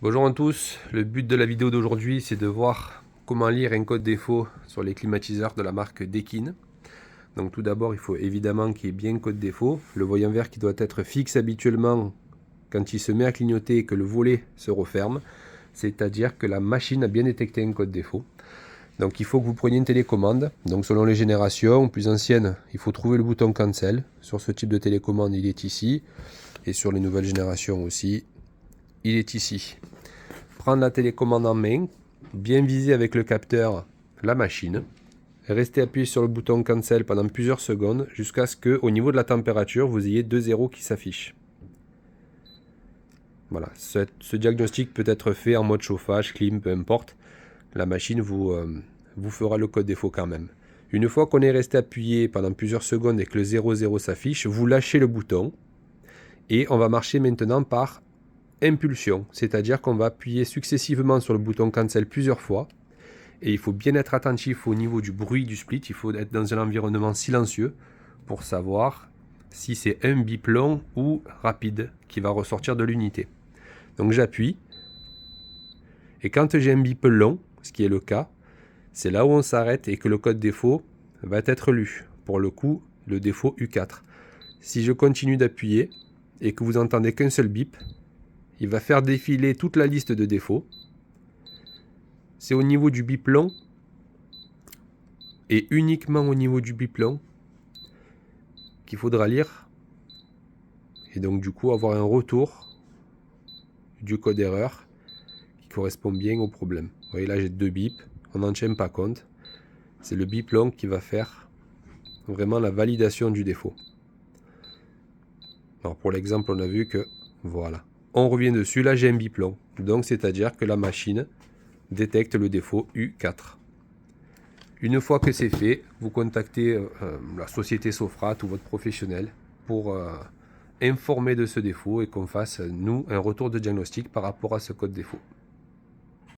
Bonjour à tous, le but de la vidéo d'aujourd'hui c'est de voir comment lire un code défaut sur les climatiseurs de la marque Daikin. Donc tout d'abord il faut évidemment qu'il y ait bien un code défaut, le voyant vert qui doit être fixe habituellement quand il se met à clignoter et que le volet se referme, c'est-à-dire que la machine a bien détecté un code défaut. Donc il faut que vous preniez une télécommande, donc selon les générations plus anciennes il faut trouver le bouton cancel, sur ce type de télécommande il est ici, et sur les nouvelles générations aussi il est ici. Prendre la télécommande en main, bien viser avec le capteur la machine, rester appuyé sur le bouton cancel pendant plusieurs secondes jusqu'à ce que, au niveau de la température, vous ayez deux zéros qui s'affichent. Voilà, ce diagnostic peut être fait en mode chauffage, clim, peu importe. La machine vous fera le code défaut quand même. Une fois qu'on est resté appuyé pendant plusieurs secondes et que le 00 s'affiche, vous lâchez le bouton et on va marcher maintenant par impulsion, c'est-à-dire qu'on va appuyer successivement sur le bouton cancel plusieurs fois et il faut bien être attentif au niveau du bruit du split, il faut être dans un environnement silencieux pour savoir si c'est un bip long ou rapide qui va ressortir de l'unité. Donc j'appuie et quand j'ai un bip long, ce qui est le cas, c'est là où on s'arrête et que le code défaut va être lu, pour le coup le défaut U4. Si je continue d'appuyer et que vous entendez qu'un seul bip, il va faire défiler toute la liste de défauts. C'est au niveau du bip long et uniquement au niveau du bip long qu'il faudra lire et donc du coup avoir un retour du code erreur qui correspond bien au problème. Vous voyez là j'ai deux bips, on n'en tient pas compte. C'est le bip long qui va faire vraiment la validation du défaut. Alors pour l'exemple on a vu que voilà. On revient dessus, là j'ai un bip long. Donc c'est-à-dire que la machine détecte le défaut U4. Une fois que c'est fait, vous contactez la société Sofrat ou votre professionnel pour informer de ce défaut et qu'on fasse, nous, un retour de diagnostic par rapport à ce code défaut.